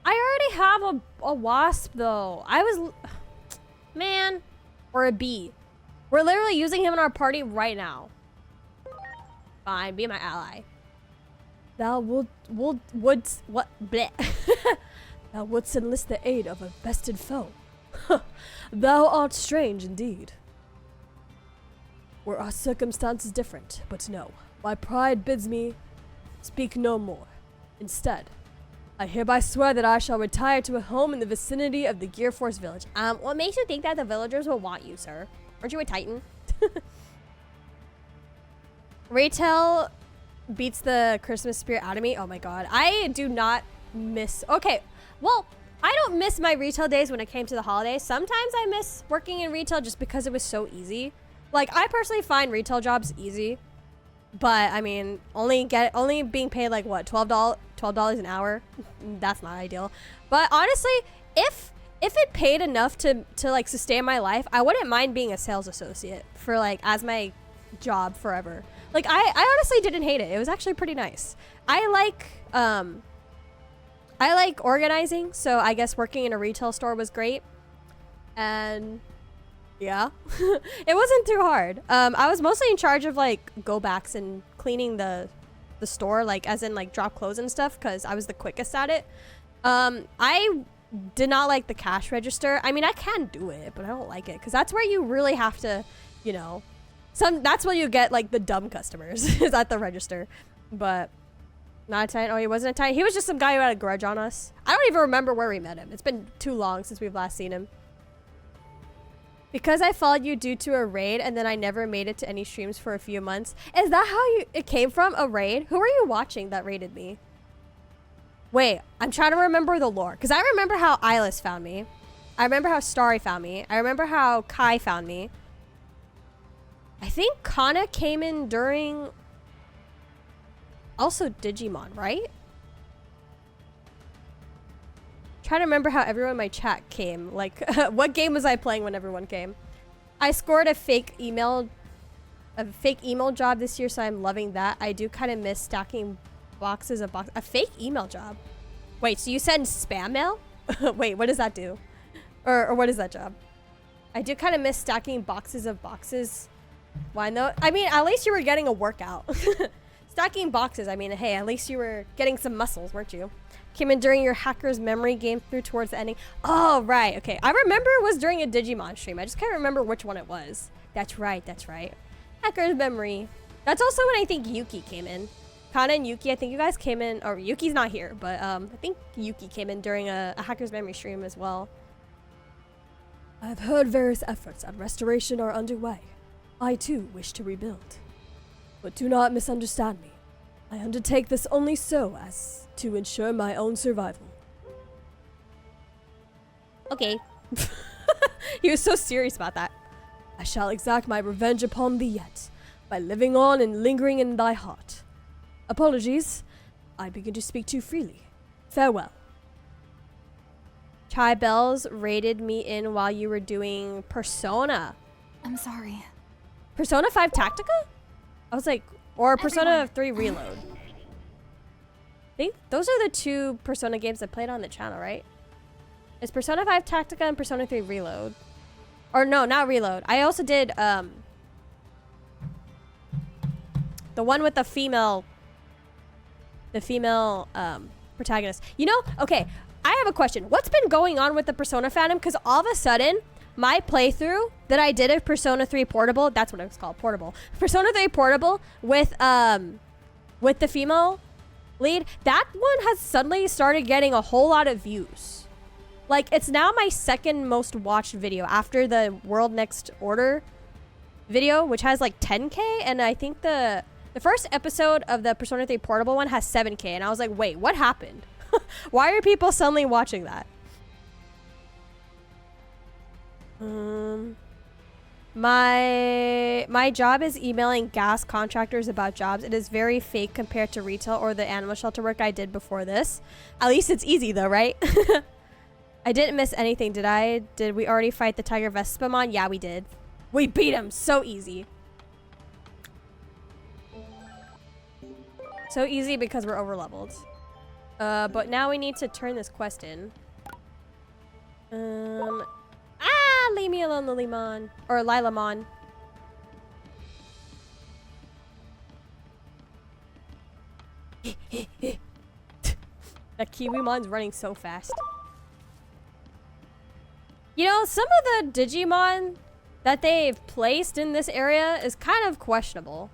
I already have a wasp though. Man, or a bee. We're literally using him in our party right now. Fine, be my ally. Thou wouldst what bleh. Thou wouldst enlist the aid of a bested foe. Thou art strange indeed. Were our circumstances different, but no. My pride bids me speak no more. Instead, I hereby swear that I shall retire to a home in the vicinity of the Gear Force village. What makes you think that the villagers will want you, sir? Aren't you a Titan? Retail beats the Christmas spirit out of me. Oh my god. I do not miss... Okay, well, I don't miss my retail days when it came to the holidays. Sometimes I miss working in retail just because it was so easy. Like, I personally find retail jobs easy. But, I mean, only being paid, like, what, $12 an hour? That's not ideal. But, honestly, if it paid enough to like, sustain my life, I wouldn't mind being a sales associate for, like, as my job forever. Like, I honestly didn't hate it. It was actually pretty nice. I like organizing, so I guess working in a retail store was great. And... yeah, it wasn't too hard. I was mostly in charge of like go backs and cleaning the store, like as in like drop clothes and stuff, because I was the quickest at it. I did not like the cash register. I mean, I can do it, but I don't like it because that's where you really have to, you know, that's where you get like the dumb customers is at the register. But not Italian. Oh, he wasn't Italian. He was just some guy who had a grudge on us. I don't even remember where we met him. It's been too long since we've last seen him. Because I followed you due to a raid and then I never made it to any streams for a few months. Is that how it came from? A raid? Who are you watching that raided me? Wait, I'm trying to remember the lore. Because I remember how Eyeless found me. I remember how Starry found me. I remember how Kai found me. I think Kana came in during... also Digimon, right? Trying to remember how everyone in my chat came. Like, what game was I playing when everyone came? I scored a fake email job this year, so I'm loving that. I do kind of miss stacking boxes of a fake email job. Wait, so you send spam mail? Wait, what does that do? Or what is that job? I do kind of miss stacking boxes of boxes. Why no? I mean, at least you were getting a workout. Stacking boxes, I mean, hey, at least you were getting some muscles, weren't you? Came in during your hacker's memory game through towards the ending. Oh, right. Okay. I remember it was during a Digimon stream. I just can't remember which one it was. That's right. That's right. Hacker's memory. That's also when I think Yuki came in. Kana and Yuki, I think you guys came in. Or Yuki's not here, but I think Yuki came in during a hacker's memory stream as well. I've heard various efforts at restoration are underway. I too wish to rebuild. But do not misunderstand me. I undertake this only so as to ensure my own survival. Okay. He was so serious about that. I shall exact my revenge upon thee yet, by living on and lingering in thy heart. Apologies, I begin to speak too freely. Farewell. Chai Bells raided me in while you were doing Persona. I'm sorry. Persona 5 Tactica? I was like, or Persona 3 Reload. I think those are the two Persona games I played on the channel, right? It's Persona 5 Tactica and Persona 3 Reload. Or no, not Reload. I also did the one with the female protagonist. You know, okay, I have a question. What's been going on with the Persona fandom? Because all of a sudden, my playthrough that I did of Persona 3 Portable, that's what it was called, Portable. Persona 3 Portable with the female lead, that one has suddenly started getting a whole lot of views. Like, it's now my second most watched video after the World Next Order video, which has like 10K, and I think the first episode of the Persona 3 Portable one has 7K, and I was like, wait, what happened? Why are people suddenly watching that? My job is emailing gas contractors about jobs. It is very fake compared to retail or the animal shelter work I did before this. At least it's easy though, right? I didn't miss anything, did I? Did we already fight the Tiger Vespamon? Yeah, we did. We beat him so easy. So easy because we're overleveled. But now we need to turn this quest in. Leave me alone, Lilymon. Or Lilamon. That Kiwimon's running so fast. You know, some of the Digimon that they've placed in this area is kind of questionable.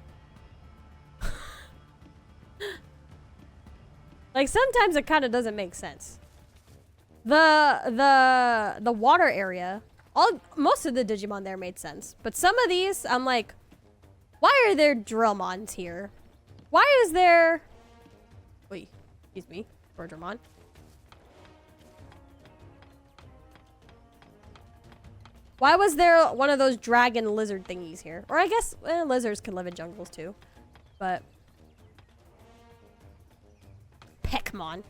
Like, sometimes it kind of doesn't make sense. The water area, most of the Digimon there made sense. But some of these, I'm like, why are there Drillmons here? Why is there... Wait, excuse me, Dramon. Why was there one of those dragon lizard thingies here? Or I guess lizards can live in jungles too. But... Peckmon.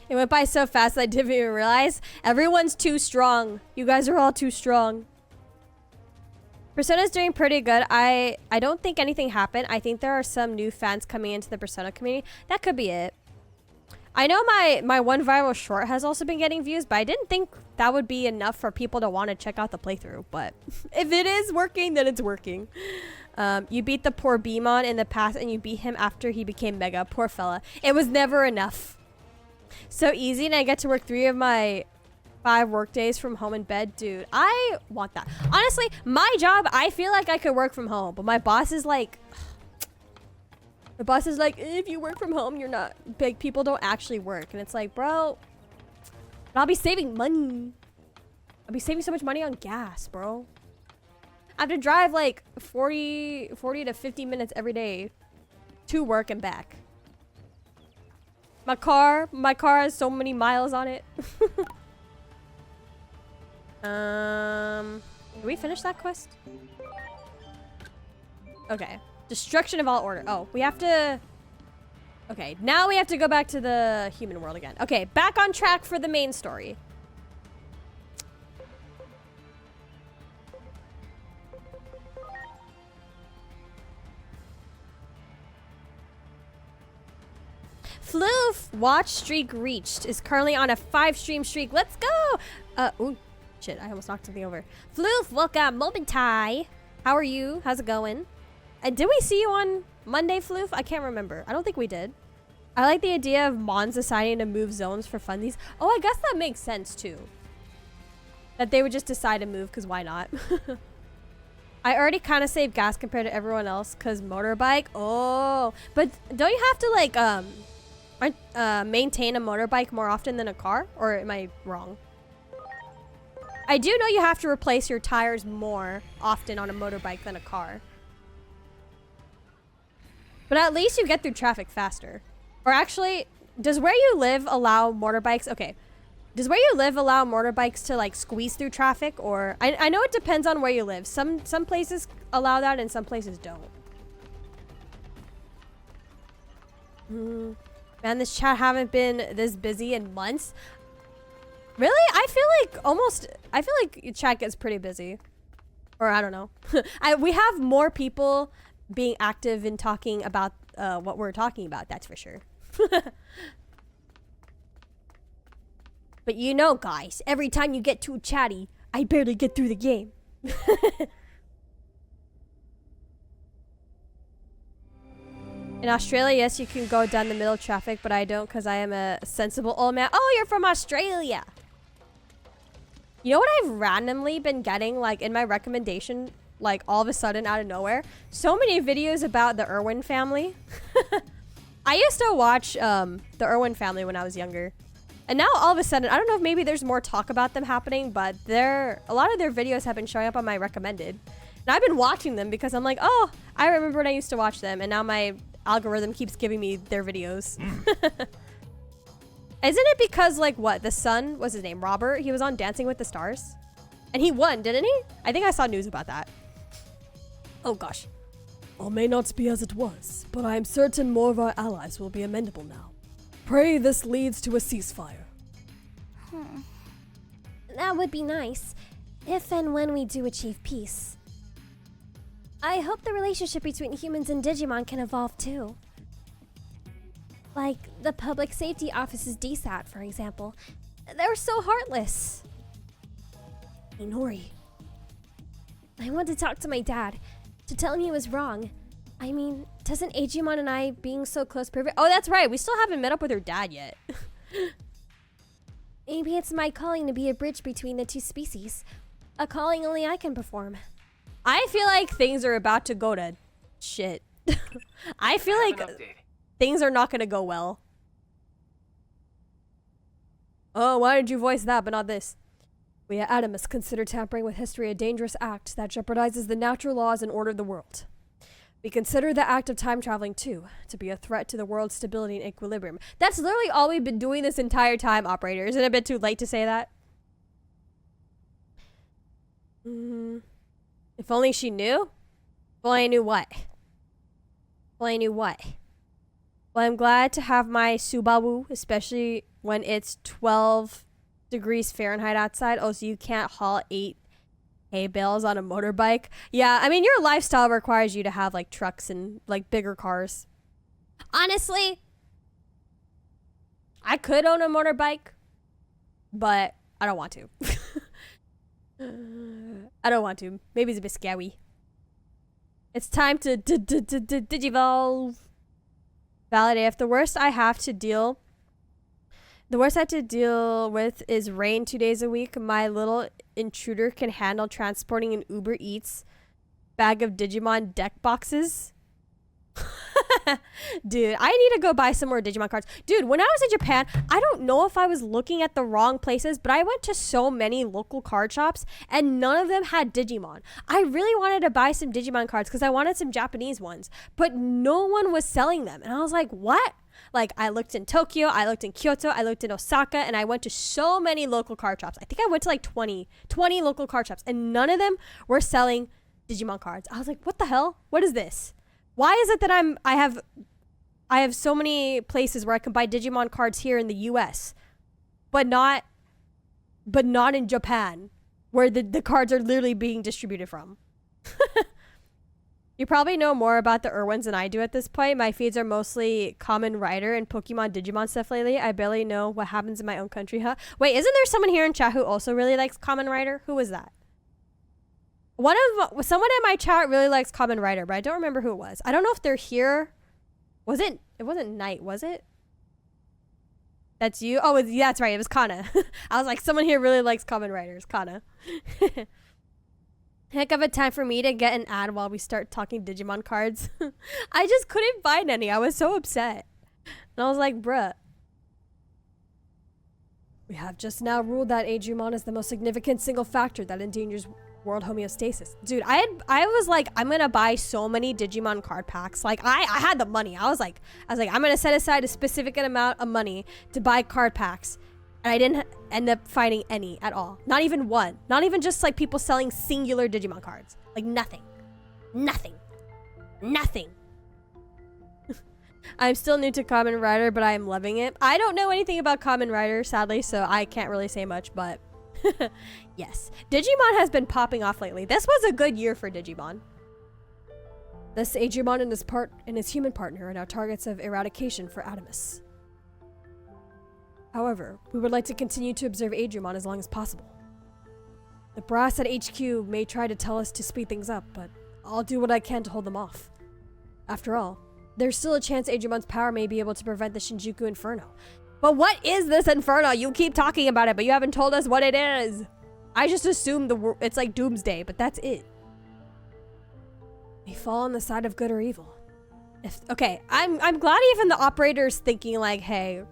It went by so fast I didn't even realize. Everyone's too strong. You guys are all too strong. Persona's doing pretty good. I don't think anything happened. I think there are some new fans coming into the Persona community. That could be it. I know my one viral short has also been getting views, but I didn't think that would be enough for people to want to check out the playthrough. But if it is working, then it's working. You beat the poor Beemon in the past and you beat him after he became Mega. Poor fella. It was never enough. So easy, and I get to work 3 of my 5 work days from home in bed. Dude, I want that. Honestly, my job, I feel like I could work from home, but my boss is like... The boss is like, if you work from home, you're not... Big people don't actually work. And it's like, bro... But I'll be saving money. I'll be saving so much money on gas, bro. I have to drive like 40 to 50 minutes every day to work and back. My car has so many miles on it. Did we finish that quest? Okay. Destruction of all order. Oh, we have to... Okay, now we have to go back to the human world again. Okay, back on track for the main story. Floof! Watch streak reached. Is currently on a 5-stream streak. Let's go! Oh, shit. I almost knocked something over. Floof, welcome. Momentai. How are you? How's it going? Did we see you on Monday, Floof? I can't remember. I don't think we did. I like the idea of Mons deciding to move zones for funsies. Oh, I guess that makes sense, too. That they would just decide to move, because why not? I already kind of save gas compared to everyone else, because motorbike. Oh, but don't you have to, like, maintain a motorbike more often than a car? Or am I wrong? I do know you have to replace your tires more often on a motorbike than a car. But at least you get through traffic faster. Or actually, does where you live allow motorbikes? Okay. Does where you live allow motorbikes to like squeeze through traffic? Or I know it depends on where you live. Some places allow that and some places don't. Man, this chat haven't been this busy in months. Really? I feel like chat gets pretty busy. Or I don't know. We have more people being active in talking about what we're talking about, that's for sure. But you know, guys, every time you get too chatty, I barely get through the game. In Australia, yes, you can go down the middle of traffic, but I don't because I am a sensible old man. Oh, you're from Australia. You know what I've randomly been getting, like, in my recommendation, like, all of a sudden, out of nowhere? So many videos about the Irwin family. I used to watch the Irwin family when I was younger. And now, all of a sudden, I don't know if maybe there's more talk about them happening, but a lot of their videos have been showing up on my recommended. And I've been watching them because I'm like, oh, I remember when I used to watch them, and now my algorithm keeps giving me their videos. Isn't it because, like, what? The son, what's his name? Robert? He was on Dancing with the Stars? And he won, didn't he? I think I saw news about that. Oh, gosh. All may not be as it was, but I am certain more of our allies will be amendable now. Pray this leads to a ceasefire. That would be nice, if and when we do achieve peace. I hope the relationship between humans and Digimon can evolve too. Like the public safety office's DSAT, for example. They were so heartless. Inori. I want to talk to my dad to tell him he was wrong. I mean, doesn't Agumon and I being so close prove it? Oh, that's right. We still haven't met up with her dad yet. Maybe it's my calling to be a bridge between the two species. A calling only I can perform. I feel like things are about to go to shit. I feel like things are not going to go well. Oh, why did you voice that but not this? We at Adamus consider tampering with history a dangerous act that jeopardizes the natural laws and order of the world. We consider the act of time traveling, too, to be a threat to the world's stability and equilibrium. That's literally all we've been doing this entire time, operator. Isn't it a bit too late to say that? If only she knew? If only I knew what? If only I knew what? Well, I'm glad to have my Subaru, especially when it's 12 degrees Fahrenheit outside. Oh, so you can't haul 8 hay bales on a motorbike? Yeah, I mean, your lifestyle requires you to have, like, trucks and, like, bigger cars. Honestly, I could own a motorbike, but I don't want to. I don't want to. Maybe it's a bit scary. It's time to digivolve. Validate. If the worst I have to deal with is rain 2 days a week, my little intruder can handle transporting an Uber Eats bag of Digimon deck boxes. Dude, I need to go buy some more Digimon cards. Dude, when I was in Japan, I don't know if I was looking at the wrong places, but I went to so many local card shops and none of them had Digimon. I really wanted to buy some Digimon cards because I wanted some Japanese ones, but no one was selling them. And I was like, what? Like, I looked in Tokyo, I looked in Kyoto, I looked in Osaka, and I went to so many local card shops. I think I went to like 20 local card shops, and none of them were selling Digimon cards. I was like, what the hell? What is this? Why is it that I have so many places where I can buy Digimon cards here in the US, but not in Japan, where the cards are literally being distributed from? You probably know more about the Irwins than I do at this point. My feeds are mostly Kamen Rider and Pokemon Digimon stuff lately. I barely know what happens in my own country, huh? Wait, isn't there someone here in chat who also really likes Kamen Rider? Who was that? Someone in my chat really likes Kamen Rider, but I don't remember who it was. I don't know if they're here. It wasn't Knight, was it? That's you? Oh, yeah, that's right. It was Kana. I was like, someone here really likes Kamen Riders. Kana. Heck of a time for me to get an ad while we start talking Digimon cards. I just couldn't find any. I was so upset. And I was like, bruh. We have just now ruled that Agumon is the most significant single factor that endangers world homeostasis. Dude, I was like, I'm gonna buy so many Digimon card packs. Like, I had the money. I was like, I'm gonna set aside a specific amount of money to buy card packs. And I didn't end up finding any at all. Not even one. Not even just like people selling singular Digimon cards. Like nothing. Nothing. Nothing. I'm still new to Kamen Rider, but I am loving it. I don't know anything about Kamen Rider, sadly, so I can't really say much, but yes. Digimon has been popping off lately. This was a good year for Digimon. Thus, Agumon and his human partner are now targets of eradication for Adamus. However, we would like to continue to observe Agumon as long as possible. The brass at HQ may try to tell us to speed things up, but I'll do what I can to hold them off. After all, there's still a chance Agumon's power may be able to prevent the Shinjuku Inferno. But what is this Inferno? You keep talking about it, but you haven't told us what it is. I just assumed it's like Doomsday, but that's it. We fall on the side of good or evil. Okay, I'm glad even the operator's thinking like, hey,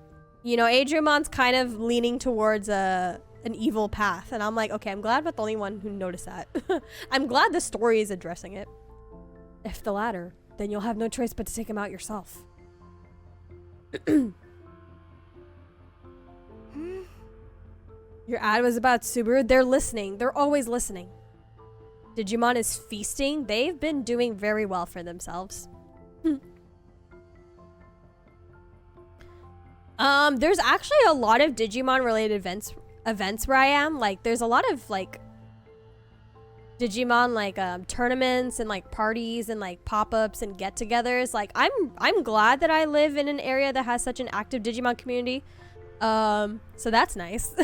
you know, Agumon's kind of leaning towards an evil path. And I'm like, okay, I'm glad I'm not the only one who noticed that. I'm glad the story is addressing it. If the latter, then you'll have no choice but to take him out yourself. Your ad was about Subaru. They're listening. They're always listening. Digimon is feasting. They've been doing very well for themselves. There's actually a lot of Digimon related events where I am. Like, there's a lot of like Digimon like tournaments and like parties and like pop-ups and get-togethers. Like I'm glad that I live in an area that has such an active Digimon community. So that's nice.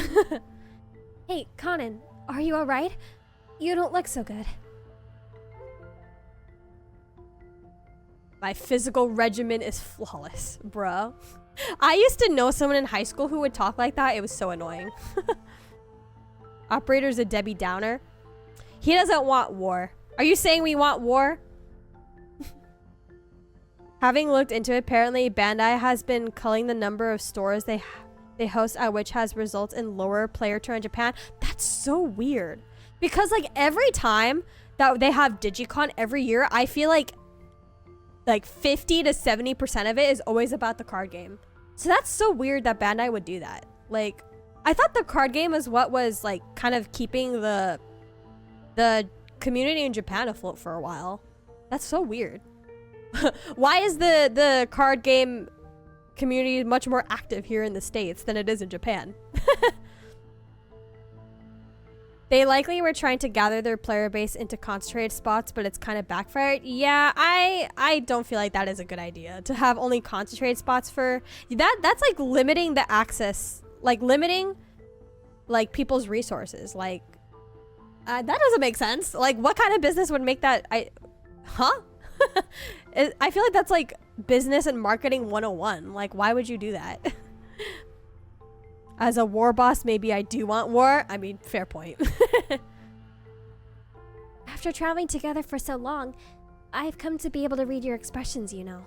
Hey, Conan, are you all right? You don't look so good. My physical regimen is flawless, bro. I used to know someone in high school who would talk like that. It was so annoying. Operator's a Debbie Downer. He doesn't want war. Are you saying we want war? Having looked into it, apparently Bandai has been culling the number of stores they host, which has resulted in lower player turn in Japan. That's so weird. Because like every time that they have Digicon every year, I feel like 50 to 70% of it is always about the card game. So that's so weird that Bandai would do that. Like, I thought the card game was what was like kind of keeping the community in Japan afloat for a while. That's so weird. Why is the card game community much more active here in the States than it is in Japan? They likely were trying to gather their player base into concentrated spots, but it's kind of backfired. Yeah, I don't feel like that is a good idea to have only concentrated spots for that. That's like limiting the access, like limiting like people's resources. Like that doesn't make sense. Like what kind of business would make that? I feel like that's like business and marketing 101. Like why would you do that? As a war boss, maybe I do want war. I mean, fair point. After traveling together for so long, I've come to be able to read your expressions, you know.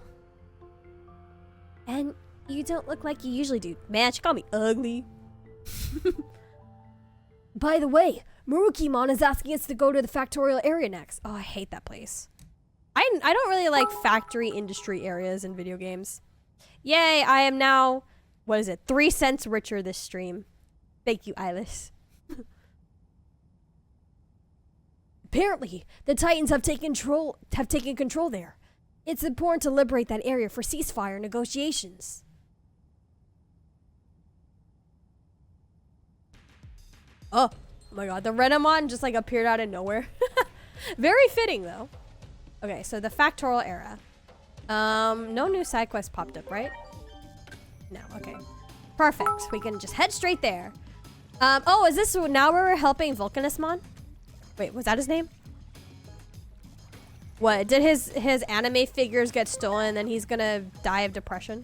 And you don't look like you usually do. Man, she called me ugly. By the way, Marukimon is asking us to go to the factorial area next. Oh, I hate that place. I don't really like factory industry areas in video games. Yay, I am now... What is it? 3 cents richer this stream. Thank you, Eilish. Apparently, the Titans have taken control there. It's important to liberate that area for ceasefire negotiations. Oh my god, the Renamon just like appeared out of nowhere. Very fitting though. Okay, so the factorial era. No new side quest popped up, right? No, okay. Perfect. We can just head straight there. Oh, is this now we're helping Vulcanismon? Wait, was that his name? What, did his anime figures get stolen and then he's gonna die of depression?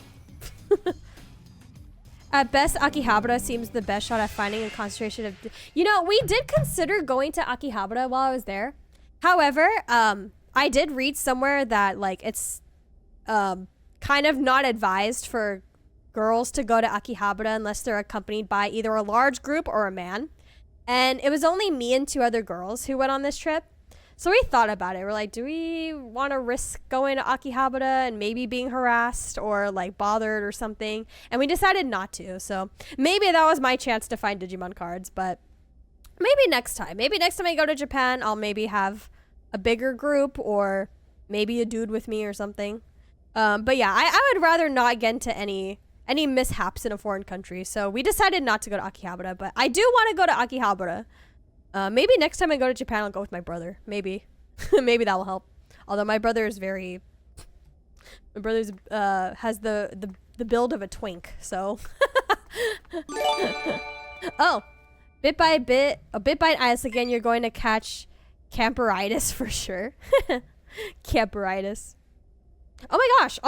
At best, Akihabara seems the best shot at finding a concentration of... You know, we did consider going to Akihabara while I was there. However, I did read somewhere that like it's kind of not advised for girls to go to Akihabara unless they're accompanied by either a large group or a man. And it was only me and 2 other girls who went on this trip. So we thought about it. We're like, do we want to risk going to Akihabara and maybe being harassed or like bothered or something? And we decided not to. So maybe that was my chance to find Digimon cards, but maybe next time. Maybe next time I go to Japan, I'll maybe have a bigger group or maybe a dude with me or something. But yeah, I would rather not get into any mishaps in a foreign country. So we decided not to go to Akihabara, but I do want to go to Akihabara. Maybe next time I go to Japan, I'll go with my brother. Maybe. Maybe that will help. Although my brother is very... My brother's has the build of a twink, so... Oh! Bit by bit ice again, you're going to catch camperitis for sure. Camperitis. Oh my gosh!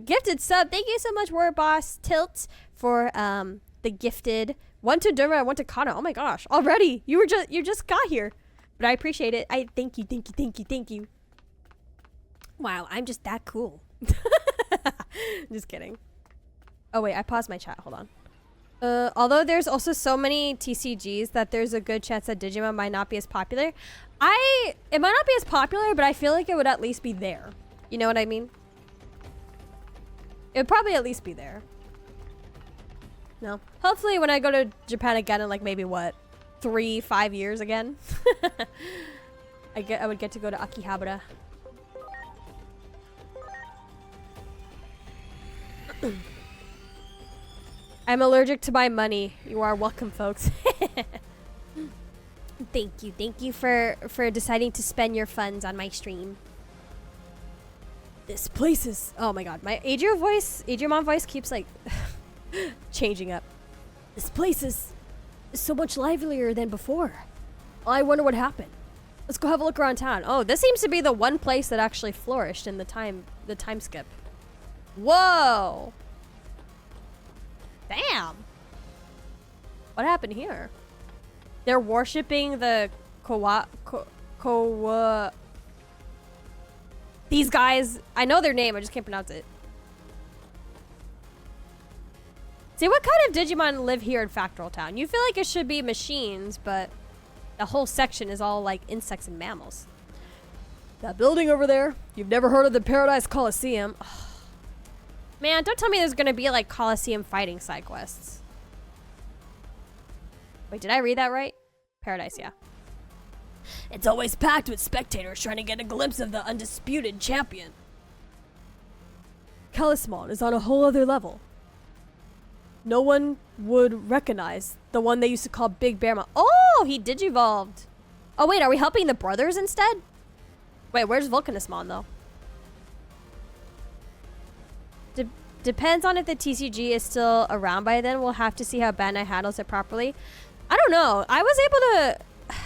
Gifted sub. Thank you so much, War Boss Tilt, for the gifted 1 to Durma, 1 to Kana. Oh my gosh! Already, you just got here, but I appreciate it. I thank you. Wow, I'm just that cool. Just kidding. Oh wait, I paused my chat. Hold on. Although there's also so many TCGs that there's a good chance that Digimon might not be as popular. It might not be as popular, but I feel like it would at least be there. You know what I mean? It would probably at least be there. No. Hopefully when I go to Japan again in like maybe what, 3-5 years again, I would get to go to Akihabara. I'm allergic to my money. You are welcome, folks. Thank you for deciding to spend your funds on my stream. This place is, oh my god, my Adriamon voice keeps like changing up. This place is so much livelier than before. I wonder what happened. Let's go have a look around town. Oh, this seems to be the one place that actually flourished in the time skip. Whoa! Damn! What happened here? They're worshipping the these guys. I know their name, I just can't pronounce it. See, what kind of Digimon live here in Factoral Town? You feel like it should be machines, but the whole section is all like insects and mammals. That building over there, you've never heard of the Paradise Coliseum. Man, don't tell me there's gonna be like Coliseum fighting side quests. Wait, did I read that right? Paradise, yeah. It's always packed with spectators trying to get a glimpse of the undisputed champion. Calismon is on a whole other level. No one would recognize the one they used to call Big Bearmon. Oh, he digivolved. Oh wait, are we helping the brothers instead? Wait, where's Vulcanusmon though? Depends on if the TCG is still around by then. We'll have to see how Bandai handles it properly. I don't know. I was able to...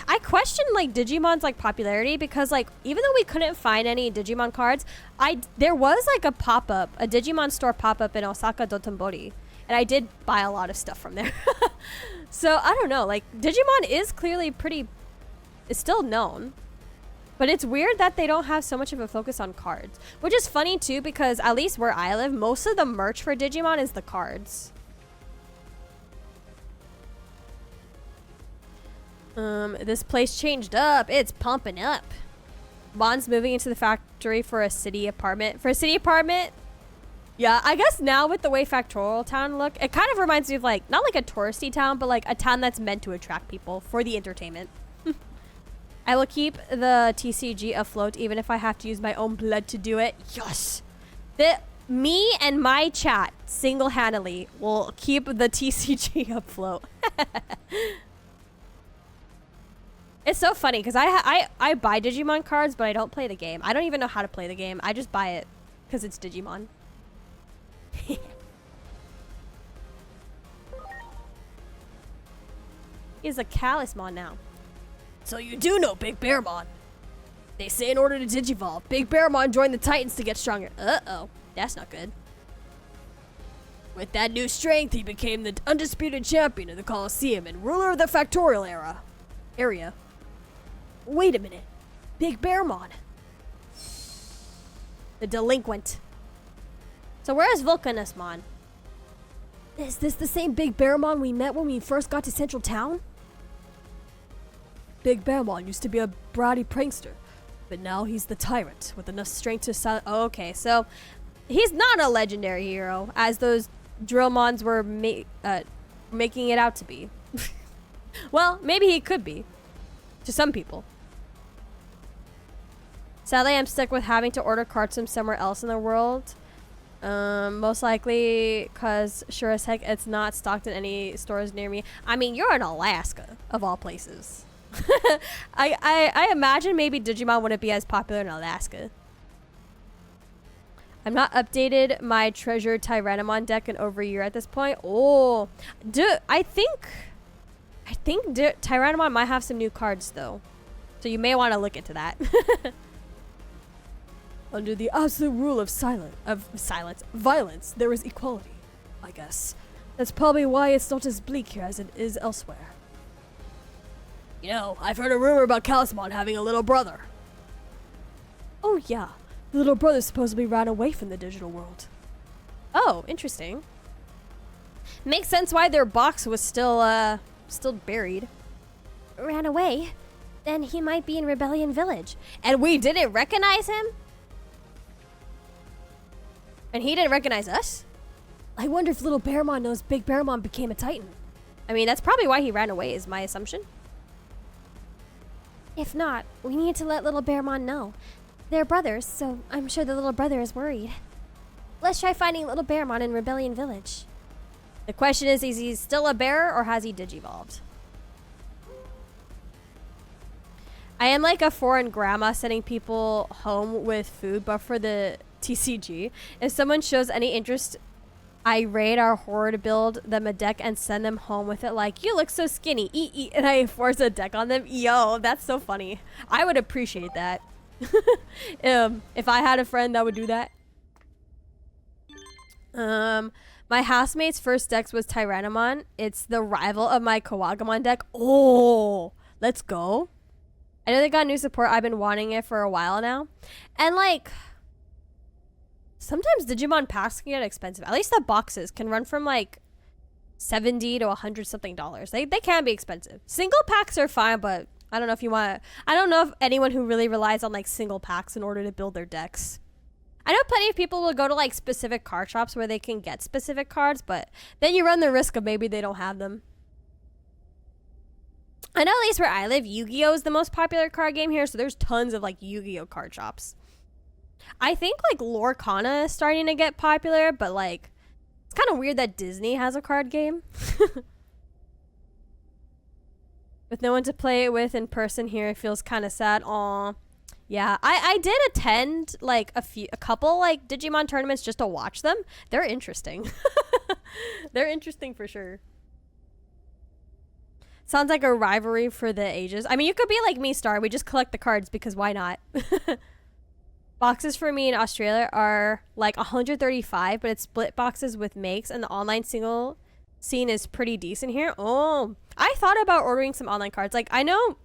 I questioned like Digimon's like popularity because like even though we couldn't find any Digimon cards, there was like a pop-up, a Digimon store pop-up in Osaka Dotonbori. And I did buy a lot of stuff from there. So I don't know, like Digimon is clearly it's still known. But it's weird that they don't have so much of a focus on cards. Which is funny too, because at least where I live, most of the merch for Digimon is the cards. This place changed up. It's pumping up. Mon's moving into the factory for a city apartment. For a city apartment? Yeah, I guess now with the way Factorial Town look, it kind of reminds me of like, not like a touristy town, but like a town that's meant to attract people for the entertainment. I will keep the TCG afloat even if I have to use my own blood to do it. Yes! Me and my chat single-handedly will keep the TCG afloat. It's so funny because I buy Digimon cards, but I don't play the game. I don't even know how to play the game. I just buy it because it's Digimon. He's a Calismon now. So you do know Big Bearmon. They say in order to digivolve, Big Bearmon joined the Titans to get stronger. Uh-oh. That's not good. With that new strength, he became the undisputed champion of the Coliseum and ruler of the Factorial area. Wait a minute. Big Bearmon. The delinquent. So where is Vulcanusmon? Is this the same Big Bearmon we met when we first got to Central Town? Big Bearmon used to be a bratty prankster, but now he's the tyrant with enough strength to silence. Oh, okay, so he's not a legendary hero, as those Drillmons were making it out to be. Well, maybe he could be. To some people. Sadly, I'm stuck with having to order cards from somewhere else in the world. Most likely because sure as heck it's not stocked in any stores near me. I mean, you're in Alaska, of all places. I imagine maybe Digimon wouldn't be as popular in Alaska. I'm not updated my treasured Tyrannomon deck in over a year at this point. Oh, I think Tyrannomon might have some new cards though, so you may want to look into that. Under the absolute rule of violence, there is equality, I guess. That's probably why it's not as bleak here as it is elsewhere. You know, I've heard a rumor about Calismon having a little brother. Oh yeah, the little brother supposedly ran away from the digital world. Oh, interesting. Makes sense why their box was still buried. Ran away? Then he might be in Rebellion Village. And we didn't recognize him? And he didn't recognize us? I wonder if Little Bearmon knows Big Bearmon became a Titan. I mean, that's probably why he ran away, is my assumption. If not, we need to let Little Bearmon know. They're brothers, so I'm sure the little brother is worried. Let's try finding Little Bearmon in Rebellion Village. The question is he still a bear or has he digivolved? I am like a foreign grandma sending people home with food, but for the TCG. If someone shows any interest, I raid our horde, build them a deck, and send them home with it like, you look so skinny, eat, and I force a deck on them. Yo, that's so funny. I would appreciate that. If I had a friend that would do that. My housemate's first deck was Tyrannomon. It's the rival of my Kawagamon deck. Oh, let's go. I know they got new support. I've been wanting it for a while now. And like, sometimes Digimon packs can get expensive. At least the boxes can run from like $70 to $100 something. They can be expensive. Single packs are fine, but I don't know if you want. I don't know if anyone who really relies on like single packs in order to build their decks. I know plenty of people will go to like specific card shops where they can get specific cards, but then you run the risk of maybe they don't have them. I know at least where I live, Yu-Gi-Oh is the most popular card game here, so there's tons of like Yu-Gi-Oh card shops. I think like Lorcana is starting to get popular, but like it's kind of weird that Disney has a card game. With no one to play it with in person here, it feels kind of sad. Aw. Yeah, I did attend like a couple like Digimon tournaments just to watch them. They're interesting. They're interesting for sure. Sounds like a rivalry for the ages. I mean, you could be like me, Star. We just collect the cards because why not? Boxes for me in Australia are like 135, but it's split boxes with makes, and the online single scene is pretty decent here. Oh, I thought about ordering some online cards. Like, I know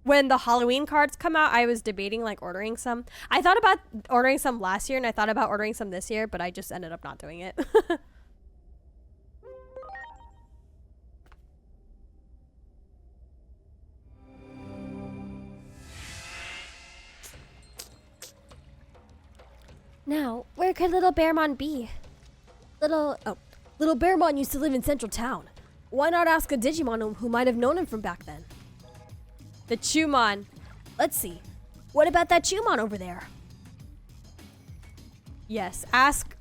when the Halloween cards come out, I was debating like ordering some. I thought about ordering some last year, and I thought about ordering some this year, but I just ended up not doing it. Now, where could little Bearmon be? Little Bearmon used to live in Central Town. Why not ask a Digimon who might have known him from back then? The Chumon. Let's see. What about that Chumon over there? Yes, ask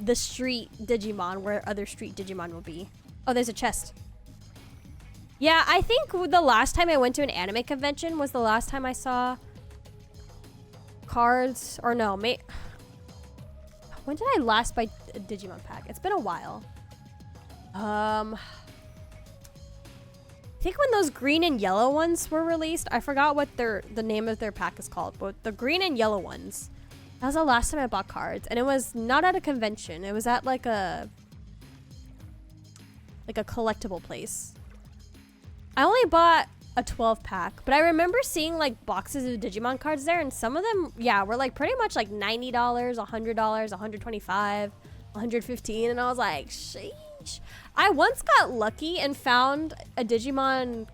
the street Digimon where other street Digimon will be. Oh, there's a chest. Yeah, I think the last time I went to an anime convention was the last time I saw cards. Or no, when did I last buy a Digimon pack? It's been a while. I think when those green and yellow ones were released, I forgot what the name of their pack is called, but the green and yellow ones, that was the last time I bought cards, and it was not at a convention. It was at like a collectible place. I only bought a 12 pack, but I remember seeing like boxes of Digimon cards there, and some of them, yeah, were like pretty much like $90, $100, $125, $115, and I was like, sheesh. I once got lucky and found a Digimon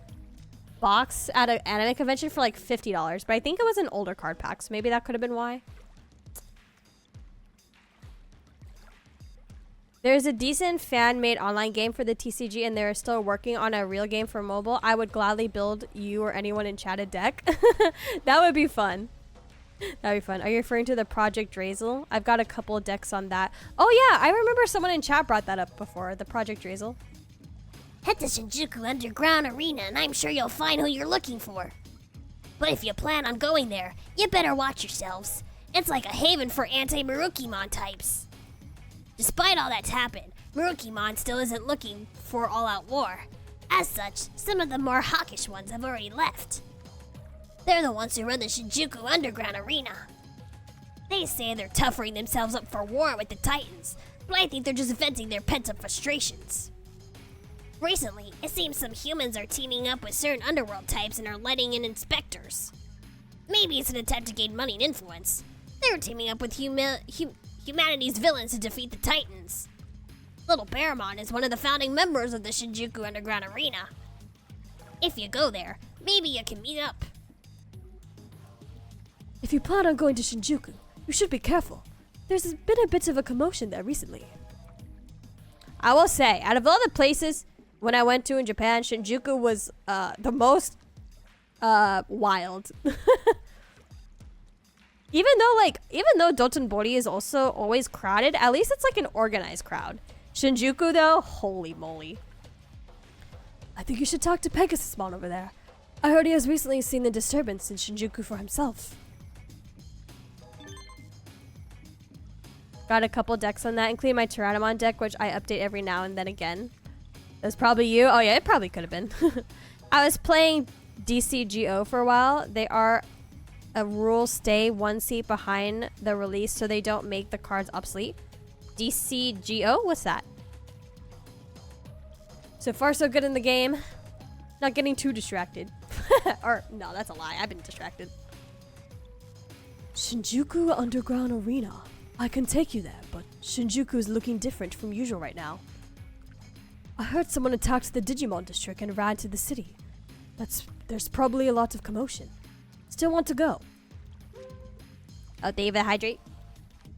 box at an anime convention for like $50, but I think it was an older card pack, so maybe that could have been why. There's a decent fan-made online game for the TCG, and they're still working on a real game for mobile. I would gladly build you or anyone in chat a deck. That would be fun. That'd be fun. Are you referring to the Project Drazel? I've got a couple of decks on that. Oh yeah, I remember someone in chat brought that up before, the Project Drazel. Head to Shinjuku Underground Arena, and I'm sure you'll find who you're looking for. But if you plan on going there, you better watch yourselves. It's like a haven for anti-Marukimon types. Despite all that's happened, Marukimon still isn't looking for all-out war. As such, some of the more hawkish ones have already left. They're the ones who run the Shinjuku Underground Arena. They say they're toughening themselves up for war with the Titans, but I think they're just venting their pent-up frustrations. Recently, it seems some humans are teaming up with certain underworld types and are letting in inspectors. Maybe it's an attempt to gain money and influence. They're teaming up with humanity's villains to defeat the Titans. Little Bearmon is one of the founding members of the Shinjuku Underground Arena. If you go there, maybe you can meet up. If you plan on going to Shinjuku, you should be careful. There's been a bit of a commotion there recently. I will say, out of all the places when I went to in Japan, Shinjuku was the most wild. Even though Dotonbori is also always crowded, at least it's like an organized crowd. Shinjuku though, holy moly. I think you should talk to Pegasusmon over there. I heard he has recently seen the disturbance in Shinjuku for himself. Got a couple decks on that, including my Tyrannomon deck, which I update every now and then again. That's probably you. Oh yeah, it probably could have been. I was playing DCGO for a while. They are a rule stay one seat behind the release so they don't make the cards obsolete. DCGO? What's that? So far so good in the game. Not getting too distracted. Or, no, that's a lie. I've been distracted. Shinjuku Underground Arena. I can take you there, but Shinjuku is looking different from usual right now. I heard someone attacked the Digimon district and ran to the city. There's probably a lot of commotion. Still want to go. Oh, David, hydrate.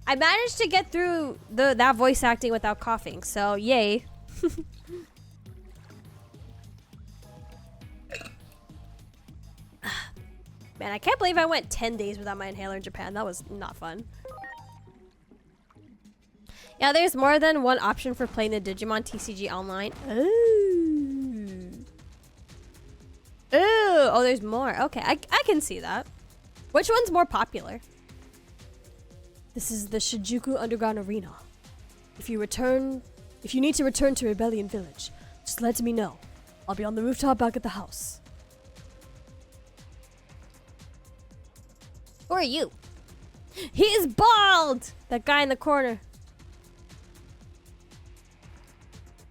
I managed to get through that voice acting without coughing, so yay. Man, I can't believe I went 10 days without my inhaler in Japan. That was not fun. Yeah, there's more than one option for playing the Digimon TCG online. Ooh. Ooh. Oh, there's more. Okay, I can see that. Which one's more popular? This is the Shinjuku Underground Arena. If you need to return to Rebellion Village, just let me know. I'll be on the rooftop back at the house. Who are you? He is bald! That guy in the corner.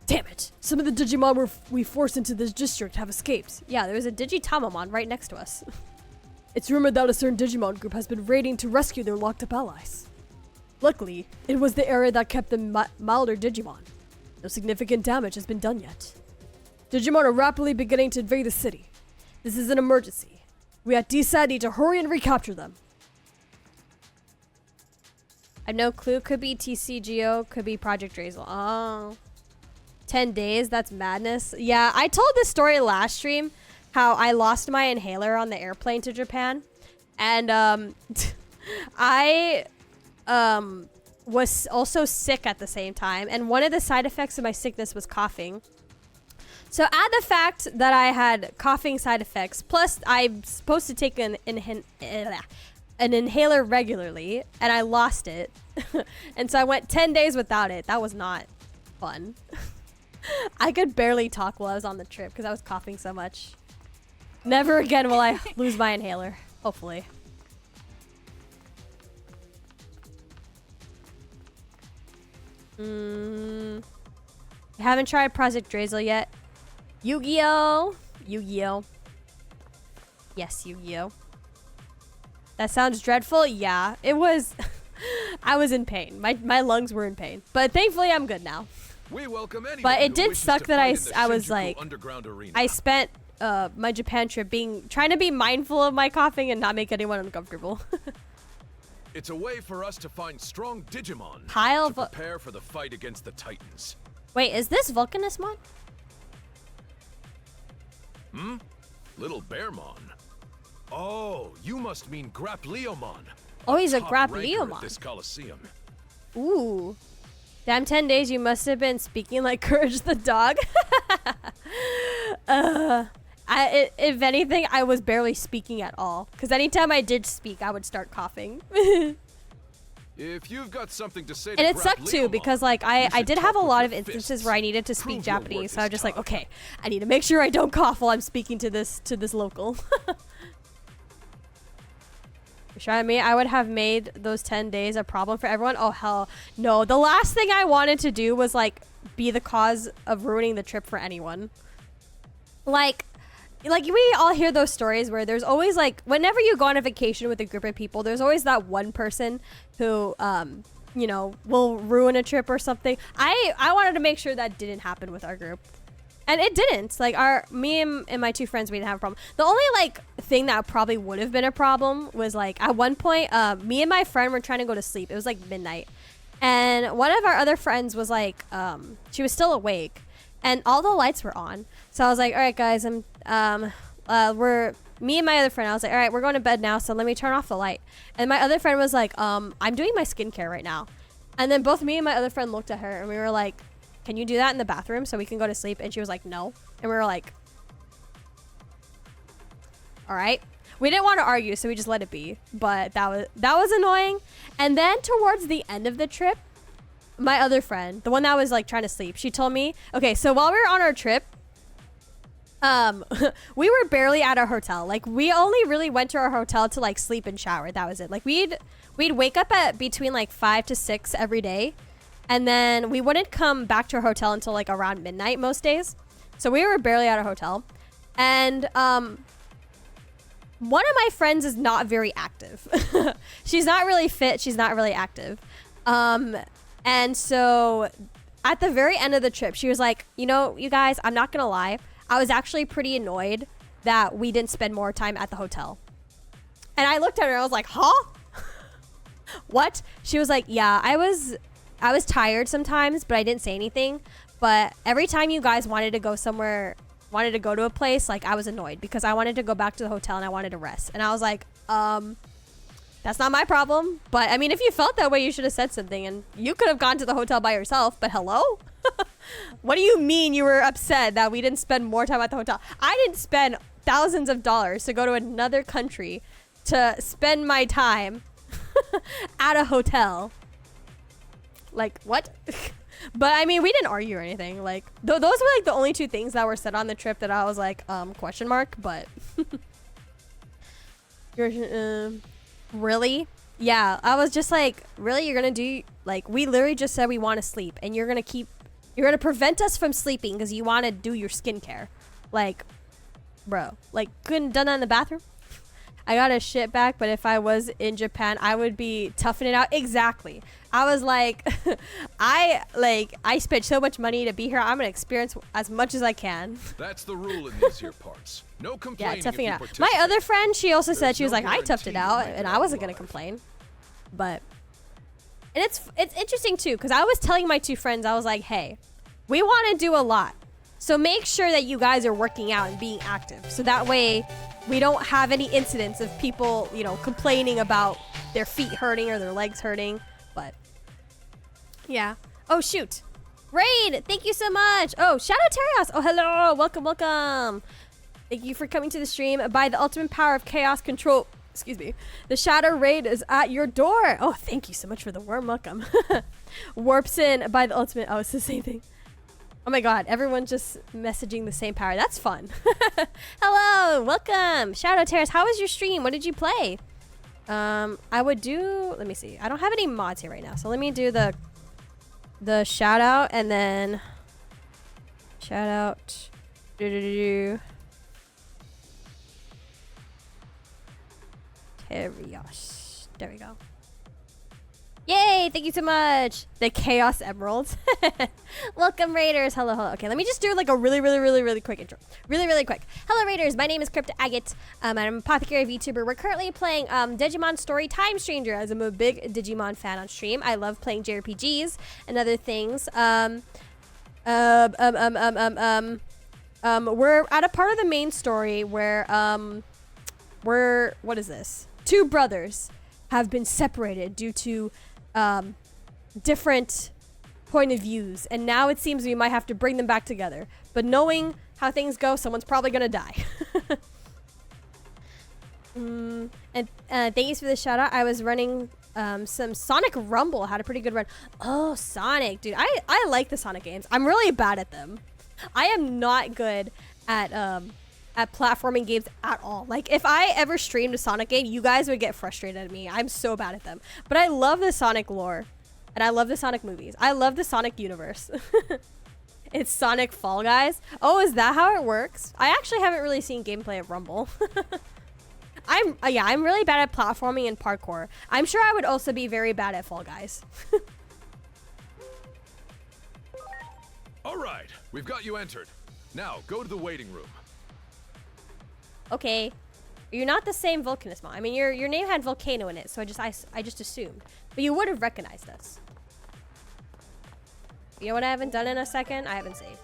Damn it! Some of the Digimon we forced into this district have escaped. Yeah, there was a Digitamamon right next to us. It's rumored that a certain Digimon group has been raiding to rescue their locked-up allies. Luckily, it was the area that kept the milder Digimon. No significant damage has been done yet. Digimon are rapidly beginning to invade the city. This is an emergency. We at DSAT need to hurry and recapture them. I have no clue. Could be TCGO, could be Project Drazel. Oh. 10 days? That's madness. Yeah, I told this story last stream, how I lost my inhaler on the airplane to Japan. And I was also sick at the same time. And one of the side effects of my sickness was coughing. So add the fact that I had coughing side effects, plus I'm supposed to take an inhaler regularly, and I lost it. And so I went 10 days without it. That was not fun. I could barely talk while I was on the trip because I was coughing so much. Never again will I lose my inhaler. Hopefully. I haven't tried Project Drazel yet. Yu-Gi-Oh! Yu-Gi-Oh! Yes, Yu-Gi-Oh! That sounds dreadful. Yeah, it was. I was in pain. My lungs were in pain. But thankfully, I'm good now. We welcome anyone but it who did wishes suck to that fight in the I was Shinjuku like, Underground Arena. I spent my Japan trip trying to be mindful of my coughing and not make anyone uncomfortable. It's a way for us to find strong Digimon Pile to prepare for the fight against the Titans. Wait, is this Vulcanusmon? Little Bearmon. Oh, you must mean Grapleomon. Oh, he's a top ranker at Grapleomon. this Coliseum. Ooh. Damn, 10 days you must have been speaking like Courage the dog. If anything, I was barely speaking at all. Because anytime I did speak, I would start coughing. If you've got something to say to And it sucked too, Grapleomon, because like you I should did talk have a with lot your of instances fists. where I needed to speak Prove your Japanese. worth So I is was just like, tough. okay, I need to make sure I don't cough while I'm speaking to this local. Sure, I would have made those 10 days a problem for everyone. Oh hell no. The last thing I wanted to do was like be the cause of ruining the trip for anyone. Like we all hear those stories where there's always like, whenever you go on a vacation with a group of people, there's always that one person who you know, will ruin a trip or something. I wanted to make sure that didn't happen with our group. And it didn't. Like me and my two friends, we didn't have a problem. The only like thing that probably would have been a problem was like at one point, me and my friend were trying to go to sleep. It was like midnight. And one of our other friends was like, she was still awake and all the lights were on. So I was like, all right guys, me and my other friend, I was like, all right, we're going to bed now. So let me turn off the light. And my other friend was like, I'm doing my skincare right now. And then both me and my other friend looked at her and we were like, can you do that in the bathroom so we can go to sleep? And she was like, no. And we were like, All right. We didn't want to argue, so we just let it be. But that was annoying. And then towards the end of the trip, my other friend, the one that was like trying to sleep, she told me, okay, so while we were on our trip, we were barely at our hotel. Like, we only really went to our hotel to like sleep and shower. That was it. Like, we'd wake up at between like 5 to 6 every day, and then we wouldn't come back to our hotel until like around midnight most days. So we were barely at our hotel, and one of my friends is not very active. She's not really fit. She's not really active. And so at the very end of the trip, she was like, you know, you guys, I'm not gonna lie, I was actually pretty annoyed that we didn't spend more time at the hotel. And I looked at her and I was like, huh? What? She was like, yeah, I was tired sometimes, but I didn't say anything. But every time you guys wanted to go somewhere, wanted to go to a place, like, I was annoyed because I wanted to go back to the hotel and I wanted to rest. And I was like, that's not my problem. But I mean, if you felt that way, you should have said something, and you could have gone to the hotel by yourself. But hello? What do you mean you were upset that we didn't spend more time at the hotel? I didn't spend thousands of dollars to go to another country to spend my time at a hotel. Like, what? But I mean, we didn't argue or anything. Like, those were like the only two things that were said on the trip that I was like, question mark. But you're really? Yeah, I was just like, really? You're gonna do, like, we literally just said we want to sleep, and you're gonna prevent us from sleeping because you want to do your skincare. Like, bro, like, couldn't done that in the bathroom? I got a shit back, but if I was in Japan, I would be toughing it out. Exactly. I was like, I spent so much money to be here. I'm gonna experience as much as I can. That's the rule in these here parts. No complaining. Yeah, toughing it out. My other friend, she also said, she was like, I toughed it out, and I wasn't gonna complain. But, and it's interesting too, because I was telling my two friends, I was like, hey, we want to do a lot, so make sure that you guys are working out and being active, so that way we don't have any incidents of people, you know, complaining about their feet hurting or their legs hurting. But yeah. Oh shoot, Raid, thank you so much. Oh, Shadow Terios, oh hello, welcome. Thank you for coming to the stream. By the ultimate power of chaos control, excuse me, the Shadow Raid is at your door. Oh, thank you so much for the warm welcome. Warps in by the ultimate, oh, it's the same thing. Oh my god, everyone's just messaging the same power. That's fun. Hello, welcome. Shadow Terrace, how was your stream? What did you play? I would do, let me see. I don't have any mods here right now, so let me do the shout out, and then shout out. Terios. There we go. Yay, thank you so much. The Chaos Emeralds. Welcome, Raiders. Hello. Okay, let me just do like a really quick intro. Really quick. Hello, Raiders. My name is Crypta Agate. I'm an apothecary Vtuber. We're currently playing Digimon Story Time Stranger, as I'm a big Digimon fan on stream. I love playing JRPGs and other things. We're at a part of the main story where what is this? Two brothers have been separated due to different point of views, and now it seems we might have to bring them back together. But knowing how things go, someone's probably gonna die. And thank you for the shout out. I was running some Sonic Rumble, had a pretty good run. Oh, Sonic, dude, I like the Sonic games. I'm really bad at them. I am not good at platforming games at all. Like, if I ever streamed a Sonic game, you guys would get frustrated at me. I'm so bad at them. But I love the Sonic lore, and I love the Sonic movies. I love the Sonic universe. It's Sonic Fall Guys. Oh, is that how it works? I actually haven't really seen gameplay of Rumble. I'm really bad at platforming and parkour. I'm sure I would also be very bad at Fall Guys. All right, we've got you entered. Now go to the waiting room. Okay, you're not the same Volcanismon. I mean, your name had Volcano in it, so I just assumed. But you would have recognized us. You know what I haven't done in a second? I haven't saved.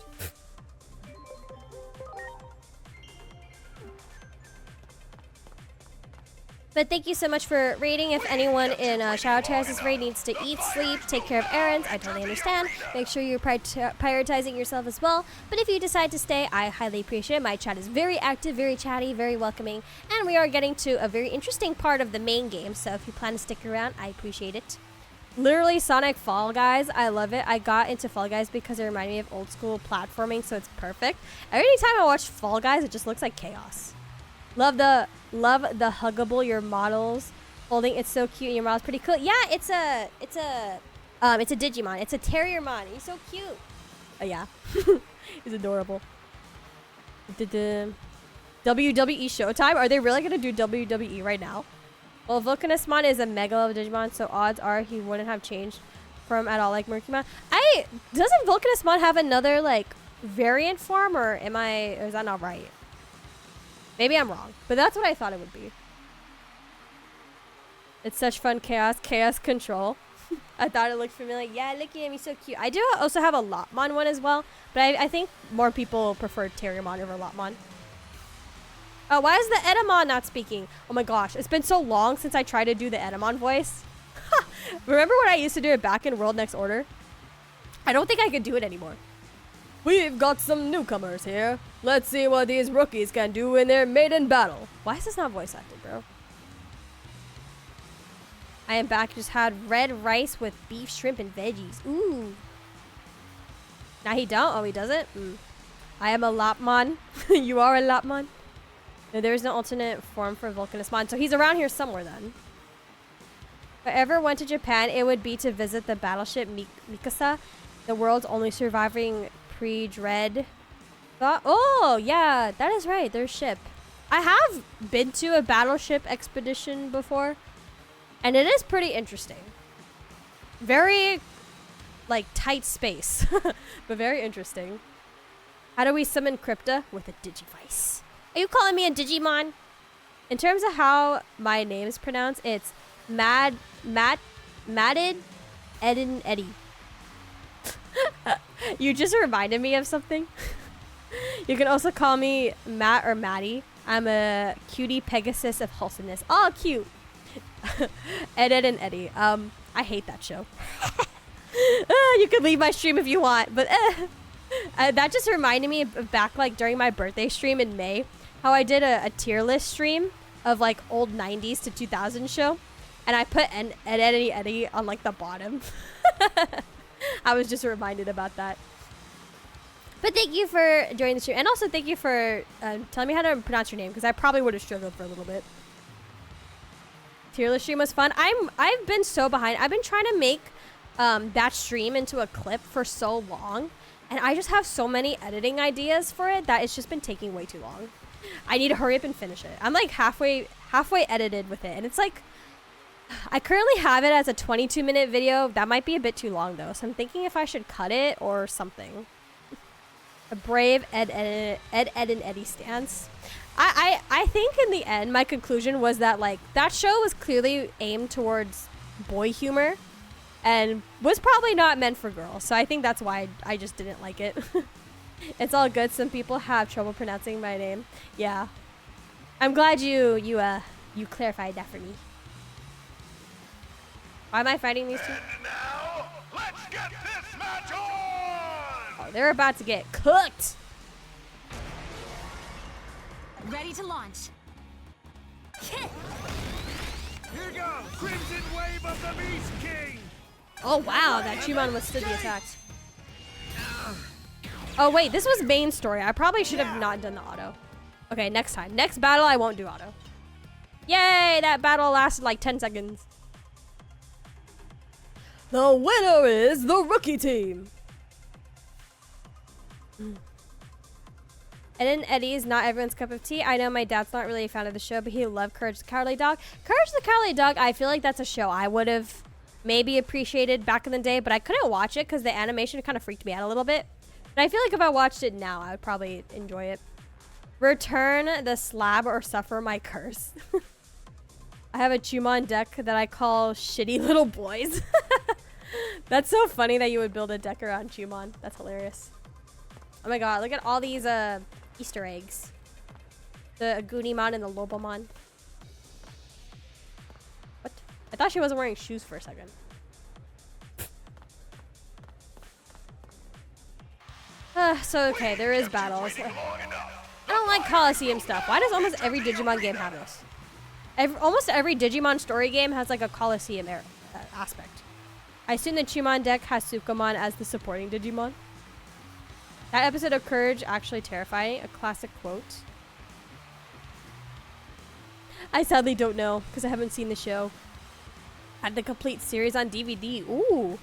But thank you so much for raiding. If anyone in Shadow Terrace's raid needs to eat, sleep, take care of errands, I totally understand. Make sure you're prioritizing yourself as well. But if you decide to stay, I highly appreciate it. My chat is very active, very chatty, very welcoming. And we are getting to a very interesting part of the main game. So if you plan to stick around, I appreciate it. Literally Sonic Fall Guys. I love it. I got into Fall Guys because it reminded me of old school platforming, so it's perfect. Every time I watch Fall Guys, it just looks like chaos. Love the huggable your models holding. It's so cute and your model's pretty cool. Yeah, it's a Digimon. It's a Terriermon. He's so cute. Oh yeah. He's adorable. WWE Showtime? Are they really gonna do WWE right now? Well, Volcanismon is a mega level Digimon, so odds are he wouldn't have changed from at all like Murkymon. Doesn't Volcanismon have another like variant form, or is that not right? Maybe I'm wrong, but that's what I thought it would be. It's such fun chaos control. I thought it looked familiar. Yeah, look at him, he's so cute. I do also have a Lotmon one as well, but I think more people prefer Terriermon over Lotmon. Oh, why is the Edamon not speaking? Oh my gosh, it's been so long since I tried to do the Edamon voice. Remember when I used to do it back in World Next Order? I don't think I could do it anymore. We've got some newcomers here. Let's see what these rookies can do in their maiden battle. Why is this not voice acted, bro? I am back. Just had red rice with beef, shrimp, and veggies. Ooh. Now he don't? Oh, he doesn't? I am a Lopmon. You are a Lopmon? No, there is no alternate form for Volcanismon. So he's around here somewhere then. If I ever went to Japan, it would be to visit the battleship Mikasa, the world's only surviving pre-dread. Oh, yeah, that is right. Their ship. I have been to a battleship expedition before, and it is pretty interesting. Very, like, tight space, but very interesting. How do we summon Crypta? With a Digivice. Are you calling me a Digimon? In terms of how my name is pronounced, it's Madded Edin Eddie. You just reminded me of something. You can also call me Matt or Maddie. I'm a cutie Pegasus of wholesomeness. Oh, cute. Ed and Eddie. I hate that show. You can leave my stream if you want, but that just reminded me of back like during my birthday stream in May, how I did a tier list stream of like old 90s to 2000 show, and I put Ed Eddie on like the bottom. I was just reminded about that. But thank you for joining the stream, and also thank you for telling me how to pronounce your name, because I probably would have struggled for a little bit. Tier list stream was fun. I've been so behind. I've been trying to make that stream into a clip for so long, and I just have so many editing ideas for it that it's just been taking way too long. I need to hurry up and finish it. I'm like halfway edited with it, and it's like I currently have it as a 22-minute video. That might be a bit too long though, so I'm thinking if I should cut it or something. A brave Ed and Eddie stance. I think in the end my conclusion was that like that show was clearly aimed towards boy humor and was probably not meant for girls. So I think that's why I just didn't like it. It's all good. Some people have trouble pronouncing my name. Yeah. I'm glad you clarified that for me. Why am I fighting these two? And now, let's get this match on! Oh, they're about to get cooked. Ready to launch. Here goes Crimson Wave of the Beast King! Oh wow, that Chumon withstood the attacks. Oh wait, this was main story. I probably should have not done the auto. Okay, next time. Next battle, I won't do auto. Yay, that battle lasted like 10 seconds. The winner is the rookie team. And then Eddie's not everyone's cup of tea. I know my dad's not really a fan of the show, but he loved Courage the Cowardly Dog. Courage the Cowardly Dog, I feel like that's a show I would have maybe appreciated back in the day, but I couldn't watch it because the animation kind of freaked me out a little bit. But I feel like if I watched it now, I would probably enjoy it. Return the slab or suffer my curse. I have a Chumon deck that I call Shitty Little Boys. That's so funny that you would build a deck around Chumon. That's hilarious. Oh my god, look at all these Easter eggs. The Agunimon and the Lobomon. I thought she wasn't wearing shoes for a second. So okay, there is battles. I don't like Coliseum stuff. Why does almost every Digimon game have this? Almost every Digimon story game has like a Coliseum aspect. I assume the Chumon deck has Sukamon as the supporting Digimon. That episode of Courage actually terrifying. A classic quote. I sadly don't know because I haven't seen the show. Had the complete series on DVD. Ooh.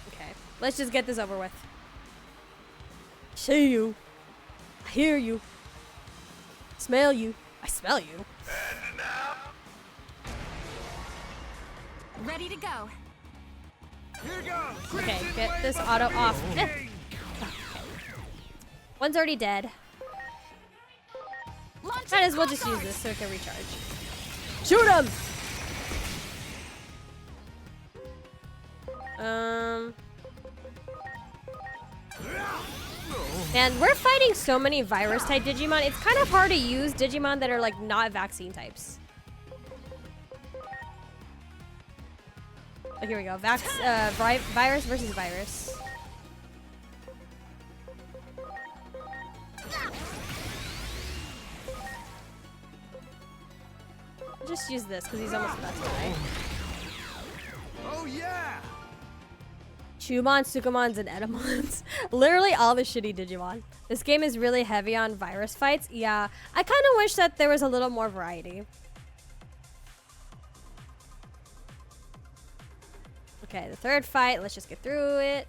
Okay, let's just get this over with. See you. I hear you. Smell you. I smell you. Ready to go. Okay, get this auto off. Okay. One's already dead. Might as well just use this so it can recharge. Shoot him! Man, we're fighting so many virus type Digimon. It's kind of hard to use Digimon that are like not vaccine types. Oh, here we go. Virus versus virus. Just use this because he's almost about to die. Oh yeah! Chumon, Sukamons, and Etamons. Literally all the shitty Digimon. This game is really heavy on virus fights. Yeah, I kind of wish that there was a little more variety. Okay, the third fight. Let's just get through it.